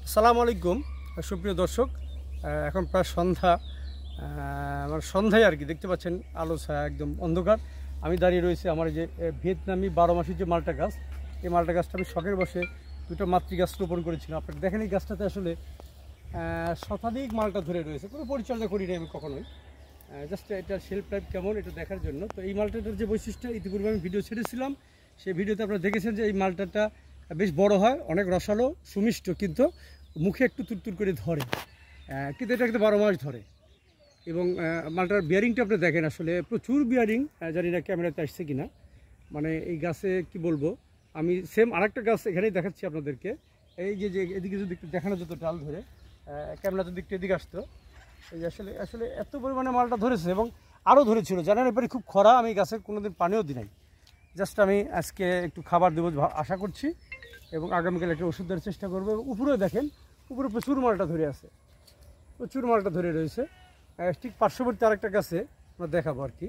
আসসালামু আলাইকুম সুপ্রিয় দর্শক। এখন প্রায় সন্ধ্যা, মানে সন্ধ্যায় আর কি, দেখতে পাচ্ছেন আলো ছায়া একদম অন্ধকার। আমি দাঁড়িয়ে রয়েছি আমার যে ভিয়েতনামি 12 মাসের যে মালটা গাছ, এই মালটা গাছটা আমি শখের বসে দুটো মাতৃ গাছ রোপণ করেছিলাম। আপনারা দেখেন এই গাছটাতে আসলে শতাধিক মালটা ধরে রয়েছে, কোনো পরিচর্যা করি না আমি কখনোই, জাস্ট এটার শেলফ টাইপ কেমন এটা দেখার জন্য। তো এই মালটাটার যে বৈশিষ্ট্য, ইতিপূর্বে আমি ভিডিও ছেড়েছিলাম, সেই ভিডিওতে আপনারা দেখেছেন যে এই মালটাটা বেশ বড় হয়, অনেক রসালো সুমিষ্ট, কিন্তু মুখে একটু তুরতুর করে ধরে, কিন্তু এটা কিন্তু 12 মাস ধরে। এবং মালটার বিয়ারিংটা আপনি দেখেন, আসলে প্রচুর বিয়ারিং, জানি না ক্যামেরাতে আসছে কিনা। মানে এই গাছে কি বলবো, আমি সেম আরেকটা গাছ এখানেই দেখাচ্ছি আপনাদেরকে। এই যে যে এদিকে যদি একটু দেখানো যেত ডাল ধরে, ক্যামেরা যদি একটু এদিকে আসতো, এই যে আসলে আসলে এত পরিমাণে মালটা ধরেছে এবং আরও ধরেছিল। জানেন এবারে খুব খরা, আমি গাছে কোনোদিন পানিও দিই নাই, জাস্ট আমি আজকে একটু খাবার দেবো আশা করছি এবং আগামীকাল একটা ওষুধ দেওয়ার চেষ্টা করবো। উপরেও দেখেন, উপরে প্রচুর মালটা ধরে আছে, প্রচুর মালটা ধরে রয়েছে। ঠিক পার্শ্ববর্তী আরেকটা গাছে আমরা দেখাবো আর কি।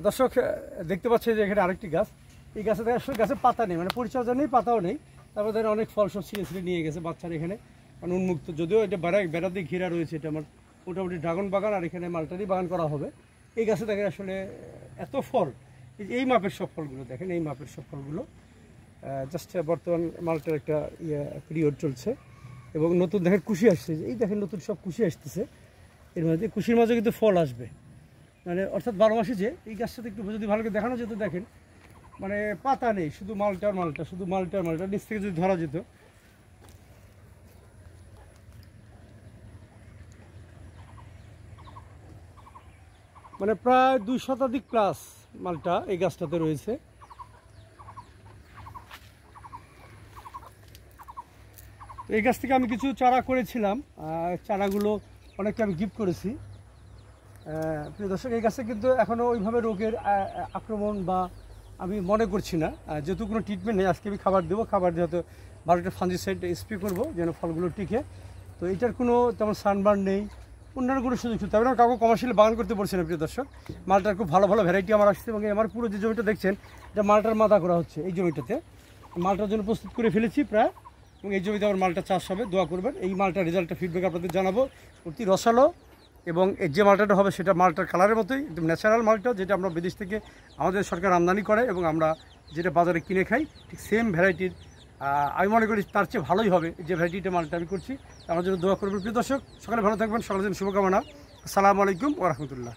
দর্শক দেখতে পাচ্ছে যে এখানে আরেকটি গাছ, এই গাছে আসলে গাছে পাতা নেই, মানে পরিচর্যা নেই, পাতাও নেই। তারপরে ধরেন অনেক ফল সব ছিঁড়ে ছিঁড়ে নিয়ে গেছে বাচ্চারা এখানে, মানে উন্মুক্ত, যদিও এটা বেড়া দিয়ে ঘেরা রয়েছে। এটা আমার মোটামুটি ড্রাগন বাগান, আর এখানে মালটারই বাগান করা হবে। এই গাছে দেখেন আসলে এত ফল, এই মাপের সব ফলগুলো দেখেন, এই মাপের সব ফলগুলো। জাস্ট বর্তমান মালটার একটা পিরিয়ড চলছে এবং নতুন দেখেন কুশি আসছে, এই দেখেন নতুন সব কুশি আসতেছে। এর মাঝে কুশির মাঝে কিন্তু ফল আসবে, মানে অর্থাৎ 12 মাসে যে এই গাছটাতে একটু যদি ভালো করে দেখানো যেত, দেখেন মানে পাতা নেই, শুধু মালটার মালটা, শুধু মালটার মালটা, নিচ থেকে যদি ধরা যেত। মানে প্রায় 2 শতাধিক প্লাস মালটা এই গাছটাতে রয়েছে। এই গাছ থেকে আমি কিছু চারা করেছিলাম, চারাগুলো অনেককে আমি গিফট করেছি। প্রিয় দর্শক, এই গাছে কিন্তু এখনও ওইভাবে রোগের আক্রমণ বা আমি মনে করছি না, যেহেতু কোনো ট্রিটমেন্ট নেই। আজকে আমি খাবার দেবো, খাবার দিয়ে হয়তো 12টা ফাঞ্জিসাইড স্প্রে করবো যেন ফলগুলো টিকে। তো এটার কোনো তেমন সানবার্ন নেই, অন্যান্য কোনো সুযোগ সুবিধা, তবে কাউকে কমার্শিয়াল বাগান করতে বলছি না। প্রিয় দর্শক, মালটার খুব ভালো ভালো ভ্যারাইটি আমার আসছে এবং আমার পুরো যে জমিটা দেখছেন, এটা মালটার মাদা করা হচ্ছে। এই জমিটাতে মালটার জন্য প্রস্তুত করে ফেলেছি প্রায়, এবং এই জমিতে আমার মালটা চাষ হবে। দোয়া করবেন, এই মালটার রেজাল্টটা ফিডব্যাক আপনাদের জানাবো। অতি রসালো এবং এর যে মালটাটা হবে সেটা মালটার কালারের মতোই একদম ন্যাচারাল মালটা, যেটা আমরা বিদেশ থেকে আমাদের সরকার আমদানি করে এবং আমরা যেটা বাজারে কিনে খাই, ঠিক সেম ভ্যারাইটির। আমি মনে করি তার চেয়ে ভালোই হবে যে ভ্যারাইটিটা মালটা আমি করছি। আমার জন্য দোয়া করবেন। প্রিয় দর্শক, সকালে ভালো থাকবেন, সকালের জন্য শুভকামনা। আসসালামু আলাইকুম ওয়া রাহমাতুল্লাহ।